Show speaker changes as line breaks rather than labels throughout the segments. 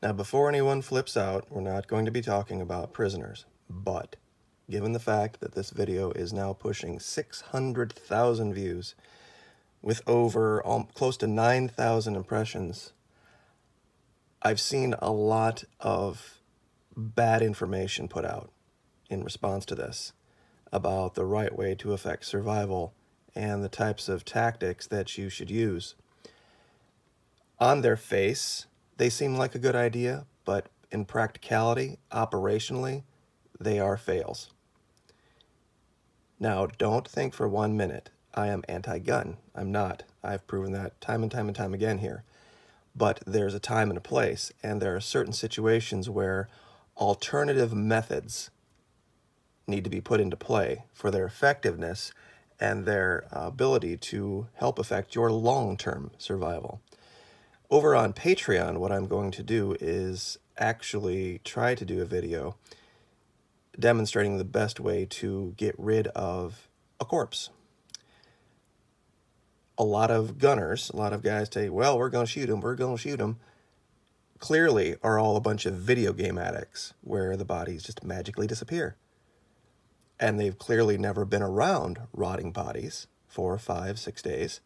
Now, before anyone flips out, we're not going to be talking about prisoners, but given the fact that this video is now pushing 600,000 views with over close to 9,000 impressions, I've seen a lot of bad information put out in response to this about the right way to affect survival and the types of tactics that you should use. On their face, they seem like a good idea, but in practicality, operationally, they are fails. Now, don't think for 1 minute I am anti-gun. I'm not. I've proven that time and time and time again here. But there's a time and a place, and there are certain situations where alternative methods need to be put into play for their effectiveness and their ability to help affect your long-term survival. Over on Patreon, what I'm going to do is actually try to do a video demonstrating the best way to get rid of a corpse. A lot of gunners, a lot of guys say, well, we're going to shoot him, we're going to shoot him, clearly are all a bunch of video game addicts where the bodies just magically disappear. And they've clearly never been around rotting bodies 4, 5, 6 days.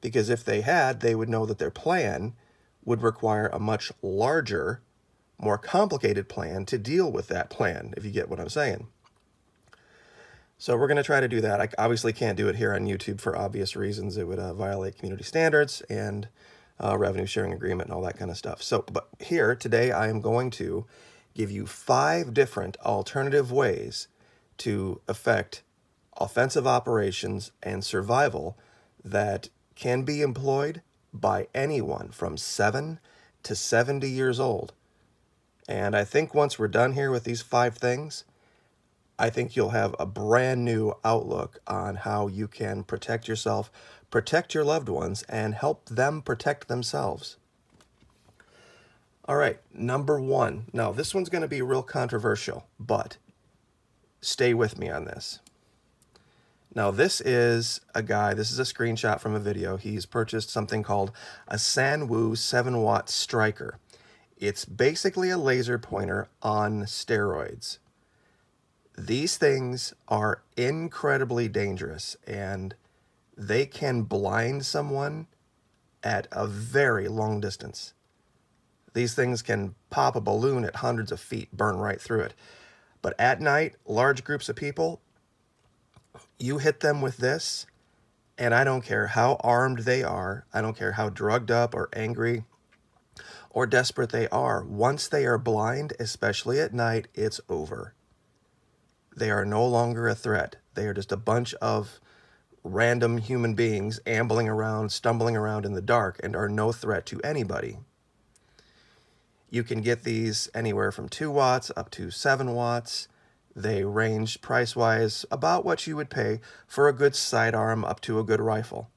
Because if they had, they would know that their plan would require a much larger, more complicated plan to deal with that plan, if you get what I'm saying. So we're going to try to do that. I obviously can't do it here on YouTube for obvious reasons. It would violate community standards and revenue sharing agreement and all that kind of stuff. So, but here today I am going to give you 5 different alternative ways to affect offensive operations and survival that can be employed by anyone from 7 to 70 years old. And I think once we're done here with these 5 things, I think you'll have a brand new outlook on how you can protect yourself, protect your loved ones, and help them protect themselves. All right, number 1. Now, this one's going to be real controversial, but stay with me on this. Now, this is a guy, this is a screenshot from a video. He's purchased something called a Sanwu 7-watt striker. It's basically a laser pointer on steroids. These things are incredibly dangerous, and they can blind someone at a very long distance. These things can pop a balloon at hundreds of feet, burn right through it. But at night, large groups of people, you hit them with this, and I don't care how armed they are, I don't care how drugged up or angry or desperate they are, once they are blind, especially at night, it's over. They are no longer a threat. They are just a bunch of random human beings ambling around, stumbling around in the dark, and are no threat to anybody. You can get these anywhere from 2 watts up to 7 watts. They range price-wise about what you would pay for a good sidearm up to a good rifle.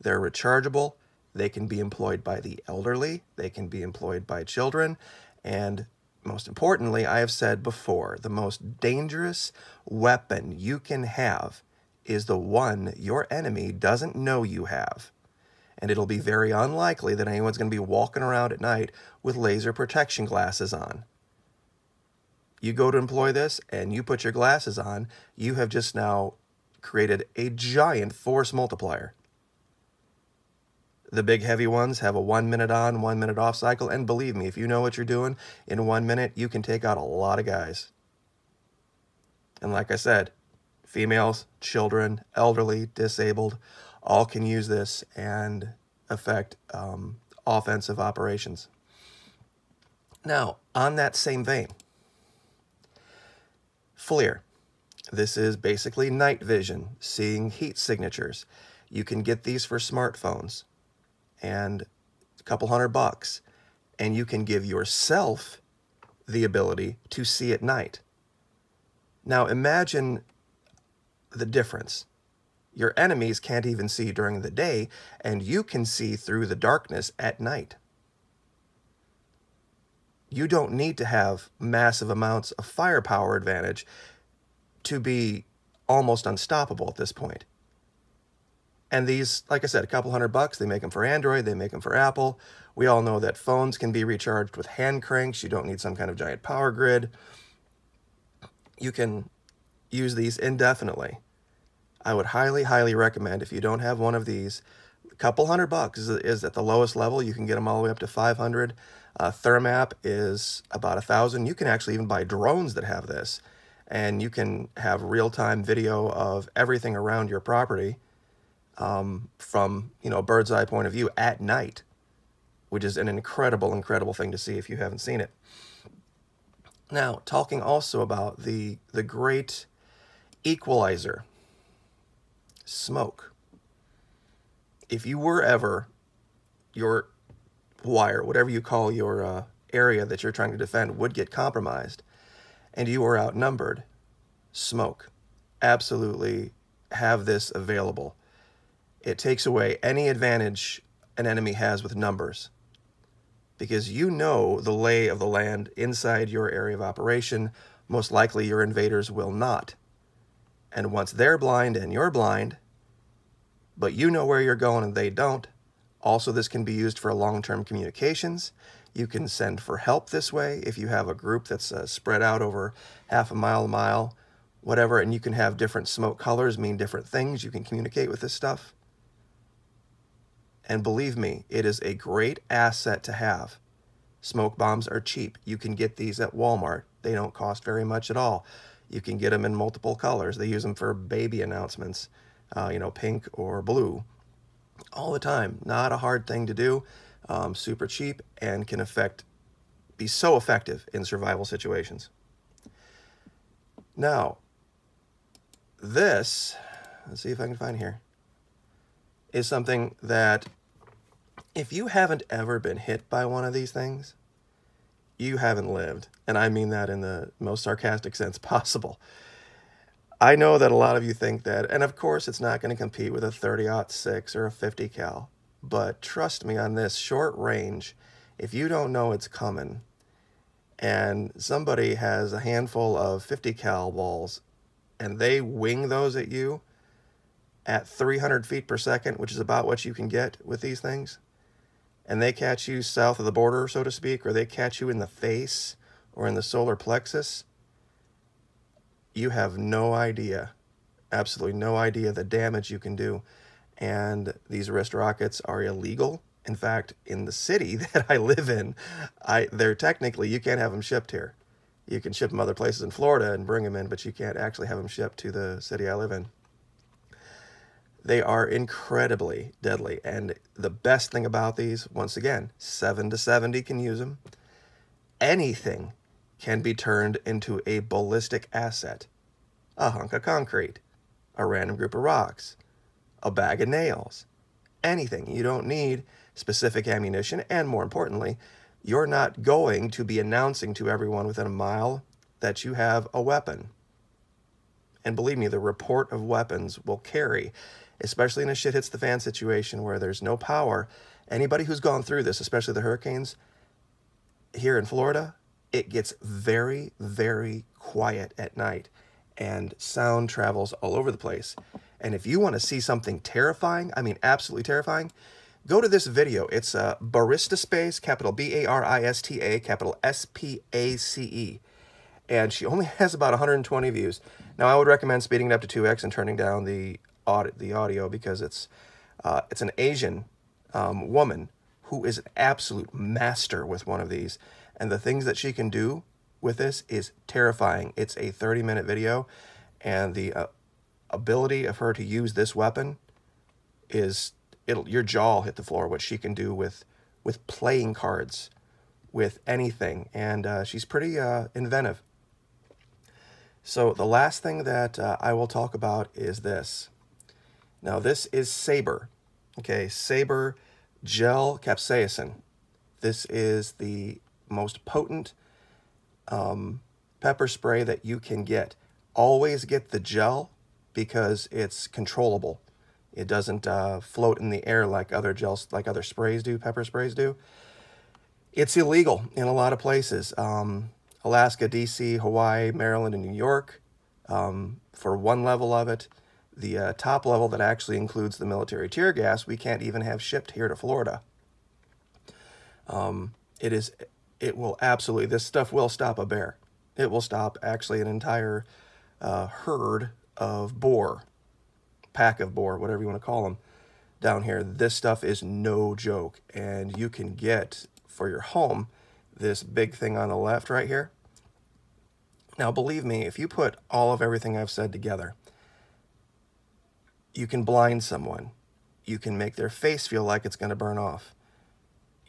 They're rechargeable. They can be employed by the elderly. They can be employed by children. And most importantly, I have said before, the most dangerous weapon you can have is the one your enemy doesn't know you have. And it'll be very unlikely that anyone's going to be walking around at night with laser protection glasses on. You go to employ this and you put your glasses on, you have just now created a giant force multiplier. The big heavy ones have a 1 minute on, 1 minute off cycle, and believe me, if you know what you're doing, in 1 minute, you can take out a lot of guys. And like I said, females, children, elderly, disabled, all can use this and affect offensive operations. Now, on that same vein, FLIR. This is basically night vision, seeing heat signatures. You can get these for smartphones, and a couple $100, and you can give yourself the ability to see at night. Now imagine the difference. Your enemies can't even see during the day, and you can see through the darkness at night. You don't need to have massive amounts of firepower advantage to be almost unstoppable at this point. And these, like I said, a couple $100, they make them for Android, they make them for Apple. We all know that phones can be recharged with hand cranks. You don't need some kind of giant power grid. You can use these indefinitely. I would highly, highly recommend, if you don't have one of these, a couple $100 is at the lowest level. You can get them all the way up to 500. Thermap is about 1,000. You can actually even buy drones that have this, and you can have real-time video of everything around your property from, you know, a bird's eye point of view at night, which is an incredible, incredible thing to see if you haven't seen it. Now, talking also about the great equalizer, smoke. If you were ever, your wire, whatever you call your area that you're trying to defend, would get compromised, and you were outnumbered, smoke. Absolutely have this available. It takes away any advantage an enemy has with numbers, because you know the lay of the land inside your area of operation. Most likely your invaders will not. And once they're blind and you're blind, but you know where you're going and they don't, also this can be used for long-term communications. You can send for help this way if you have a group that's spread out over half a mile, whatever, and you can have different smoke colors mean different things. You can communicate with this stuff. And believe me, it is a great asset to have. Smoke bombs are cheap. You can get these at Walmart. They don't cost very much at all. You can get them in multiple colors. They use them for baby announcements, you know, pink or blue, all the time. Not a hard thing to do. Super cheap, and can be so effective in survival situations. Now, this, let's see if I can find here, is something that if you haven't ever been hit by one of these things, you haven't lived. And I mean that in the most sarcastic sense possible. I know that a lot of you think that, and of course it's not going to compete with a 30-06 or a 50 cal, but trust me on this, short range, if you don't know it's coming, and somebody has a handful of 50 cal balls, and they wing those at you at 300 feet per second, which is about what you can get with these things, and they catch you south of the border, so to speak, or they catch you in the face or in the solar plexus, you have no idea, absolutely no idea the damage you can do. And these wrist rockets are illegal. In fact, in the city that I live in, they're technically, you can't have them shipped here. You can ship them other places in Florida and bring them in, but you can't actually have them shipped to the city I live in. They are incredibly deadly. And the best thing about these, once again, 7 to 70 can use them. Anything can be turned into a ballistic asset. A hunk of concrete, a random group of rocks, a bag of nails, anything. You don't need specific ammunition, and more importantly, you're not going to be announcing to everyone within a mile that you have a weapon. And believe me, the report of weapons will carry, especially in a shit hits the fan situation where there's no power. Anybody who's gone through this, especially the hurricanes here in Florida, it gets very, very quiet at night, and sound travels all over the place. And if you want to see something terrifying, I mean absolutely terrifying, go to this video. It's Barista Space, capital B-A-R-I-S-T-A, capital S-P-A-C-E. And she only has about 120 views. Now, I would recommend speeding it up to 2x and turning down the audio, because it's an Asian woman who is an absolute master with one of these. And the things that she can do with this is terrifying. It's a 30-minute video, and the ability of her to use this weapon is, your jaw will hit the floor, what she can do with playing cards, with anything. And she's pretty inventive. So the last thing that I will talk about is this. Now, this is Saber. Okay, Saber Gel Capsaicin. This is the most potent pepper spray that you can get. Always get the gel, because it's controllable. It doesn't float in the air like other gels, like other sprays do, pepper sprays do. It's illegal in a lot of places. Alaska, DC, Hawaii, Maryland, and New York for one level of it. The top level that actually includes the military tear gas, we can't even have shipped here to Florida. It will absolutely, this stuff will stop a bear. It will stop actually an entire herd of boar, pack of boar, whatever you want to call them, down here. This stuff is no joke. And you can get, for your home, this big thing on the left right here. Now, believe me, if you put all of everything I've said together, you can blind someone. You can make their face feel like it's going to burn off.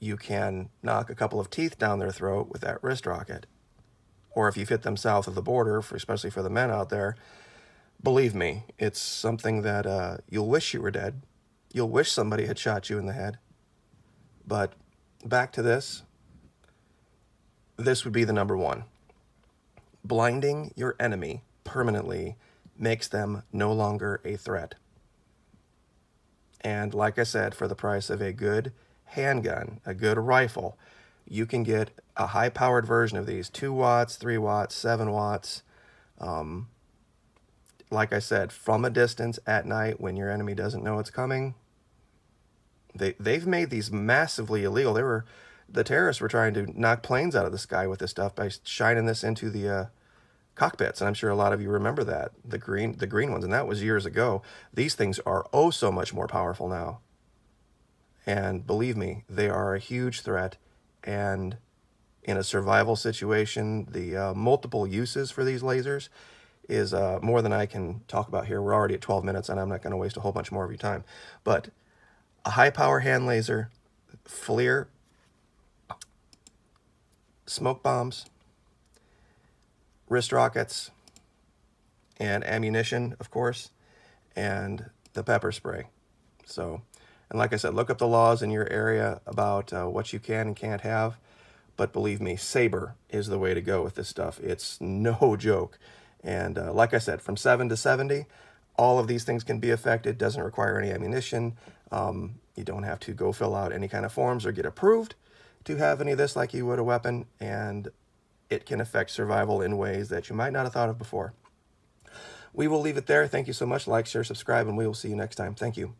You can knock a couple of teeth down their throat with that wrist rocket. Or if you fit them south of the border, especially for the men out there, believe me, it's something that you'll wish you were dead. You'll wish somebody had shot you in the head. But back to this. This would be the number one. Blinding your enemy permanently makes them no longer a threat. And like I said, for the price of a good handgun, a good rifle, you can get a high-powered version of these, 2 watts, 3 watts, 7 watts. Like I said, from a distance at night when your enemy doesn't know it's coming. They've made these massively illegal. The terrorists were trying to knock planes out of the sky with this stuff by shining this into the cockpits, and I'm sure a lot of you remember that, the green ones, and that was years ago. These things are oh so much more powerful now. And believe me, they are a huge threat, and in a survival situation, the multiple uses for these lasers is more than I can talk about here. We're already at 12 minutes, and I'm not going to waste a whole bunch more of your time. But a high-power hand laser, FLIR, smoke bombs, wrist rockets, and ammunition, of course, and the pepper spray. So, and like I said, look up the laws in your area about what you can and can't have. But believe me, Saber is the way to go with this stuff. It's no joke. And like I said, from 7 to 70, all of these things can be affected. Doesn't require any ammunition. You don't have to go fill out any kind of forms or get approved to have any of this like you would a weapon. And it can affect survival in ways that you might not have thought of before. We will leave it there. Thank you so much. Like, share, subscribe, and we will see you next time. Thank you.